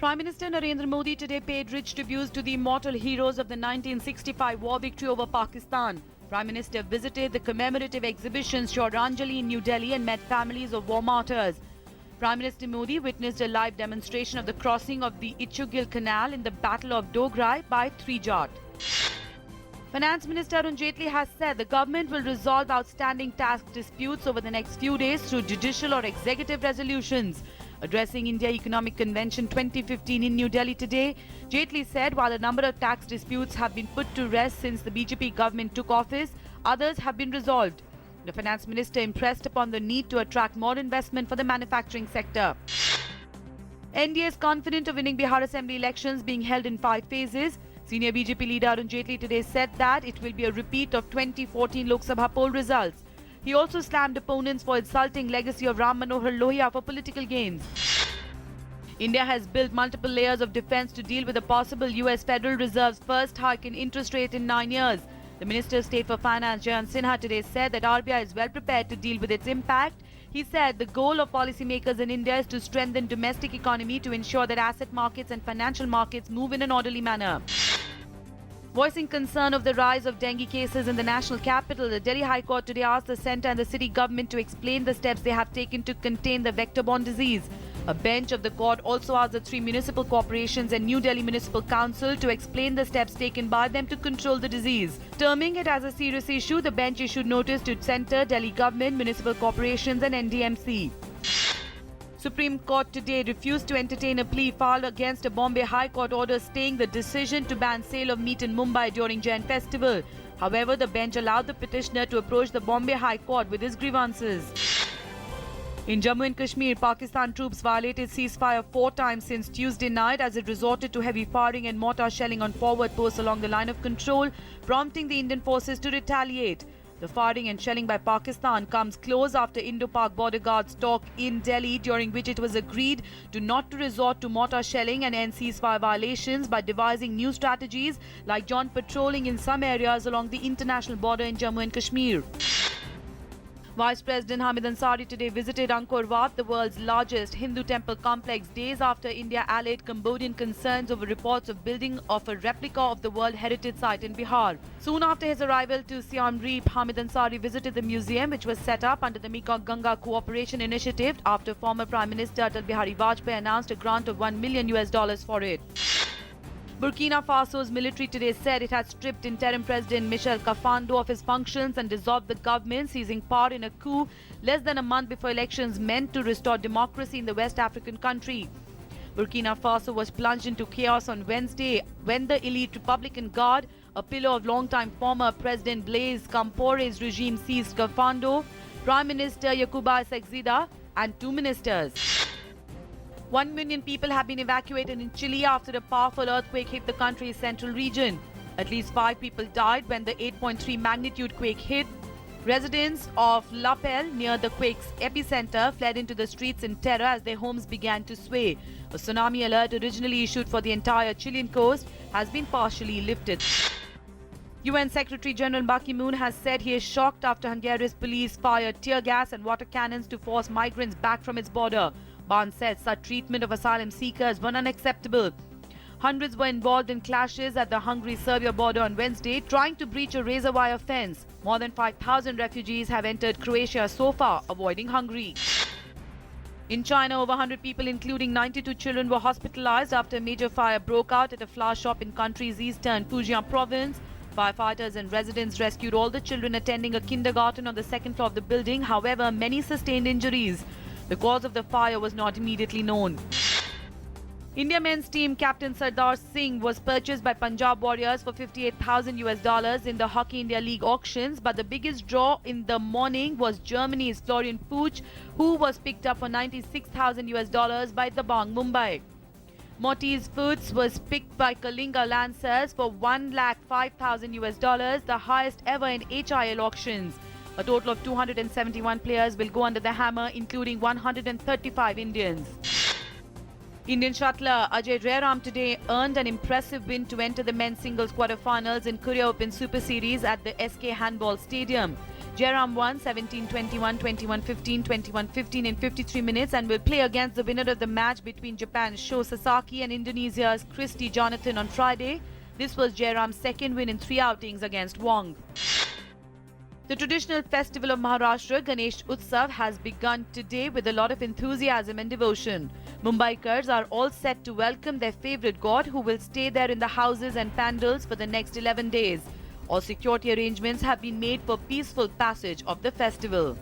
Prime Minister Narendra Modi today paid rich tributes to the immortal heroes of the 1965 war victory over Pakistan. Prime Minister visited the commemorative exhibition Shraddhanjali in New Delhi and met families of war martyrs. Prime Minister Modi witnessed a live demonstration of the crossing of the Ichugil Canal in the Battle of Dograi by 3 Jat. Finance Minister Arun Jaitley has said the government will resolve outstanding tax disputes over the next few days through judicial or executive resolutions. Addressing India Economic Convention 2015 in New Delhi today, Jaitley said while a number of tax disputes have been put to rest since the BJP government took office, others have been resolved. The Finance Minister impressed upon the need to attract more investment for the manufacturing sector. NDA is confident of winning Bihar Assembly elections being held in 5 phases. Senior BJP leader Arun Jaitley today said that it will be a repeat of 2014 Lok Sabha poll results. He also slammed opponents for insulting legacy of Ram Manohar Lohia for political gains. India has built multiple layers of defense to deal with the possible US Federal Reserve's first hike in interest rate in 9 years. The Minister of State for Finance, Jayant Sinha, today said that RBI is well prepared to deal with its impact. He said the goal of policymakers in India is to strengthen domestic economy to ensure that asset markets and financial markets move in an orderly manner. Voicing concern of the rise of dengue cases in the national capital, the Delhi High Court today asked the centre and the city government to explain the steps they have taken to contain the vector-borne disease. A bench of the court also asked the 3 municipal corporations and New Delhi Municipal Council to explain the steps taken by them to control the disease. Terming it as a serious issue, the bench issued notice to centre, Delhi government, municipal corporations and NDMC. Supreme Court today refused to entertain a plea filed against a Bombay High Court order staying the decision to ban sale of meat in Mumbai during Jain festival. However, the bench allowed the petitioner to approach the Bombay High Court with his grievances. In Jammu and Kashmir, Pakistan troops violated ceasefire 4 times since Tuesday night as it resorted to heavy firing and mortar shelling on forward posts along the line of control, prompting the Indian forces to retaliate. The firing and shelling by Pakistan comes close after Indo-Pak border guards talk in Delhi, during which it was agreed not to resort to mortar shelling and end ceasefire violations by devising new strategies like joint patrolling in some areas along the international border in Jammu and Kashmir. Vice President Hamid Ansari today visited Angkor Wat, the world's largest Hindu temple complex, days after India allayed Cambodian concerns over reports of building of a replica of the World Heritage Site in Bihar. Soon after his arrival to Siam Reap, Hamid Ansari visited the museum, which was set up under the Mekong Ganga Cooperation Initiative after former Prime Minister Atal Bihari Vajpayee announced a grant of $1 million for it. Burkina Faso's military today said it had stripped interim President Michel Kafando of his functions and dissolved the government, seizing power in a coup less than a month before elections meant to restore democracy in the West African country. Burkina Faso was plunged into chaos on Wednesday when the elite Republican Guard, a pillar of longtime former President Blaise Compaore's regime, seized Kafando, Prime Minister Yacouba Sexida, and 2 ministers. 1 million people have been evacuated in Chile after a powerful earthquake hit the country's central region. At least 5 people died when the 8.3 magnitude quake hit. Residents of La Pelle, near the quake's epicenter, fled into the streets in terror as their homes began to sway. A tsunami alert originally issued for the entire Chilean coast has been partially lifted. UN Secretary General Ban Ki-moon has said he is shocked after Hungary's police fired tear gas and water cannons to force migrants back from its border. Ban said such treatment of asylum seekers was unacceptable. Hundreds were involved in clashes at the Hungary-Serbia border on Wednesday, trying to breach a razor wire fence. More than 5,000 refugees have entered Croatia so far, avoiding Hungary. In China, over 100 people, including 92 children, were hospitalized after a major fire broke out at a flower shop in country's eastern Fujian province. Firefighters and residents rescued all the children attending a kindergarten on the 2nd floor of the building. However, many sustained injuries. The cause of the fire was not immediately known. India men's team captain Sardar Singh was purchased by Punjab Warriors for $58,000 in the Hockey India League auctions, but the biggest draw in the morning was Germany's Florian Puch, who was picked up for $96,000 by Dabang Mumbai. Moti's Foods was picked by Kalinga Lancers for $105,000, the highest ever in HIL auctions. A total of 271 players will go under the hammer, including 135 Indians. Indian shuttler Ajay Jairam today earned an impressive win to enter the men's singles quarterfinals in Korea Open Super Series at the SK Handball Stadium. Jairam won 17-21, 21-15, 21-15 in 53 minutes and will play against the winner of the match between Japan's Sho Sasaki and Indonesia's Christy Jonathan on Friday. This was Jairam's second win in 3 outings against Wong. The traditional festival of Maharashtra, Ganesh Utsav, has begun today with a lot of enthusiasm and devotion. Mumbaikars are all set to welcome their favourite god, who will stay there in the houses and pandals for the next 11 days. All security arrangements have been made for peaceful passage of the festival.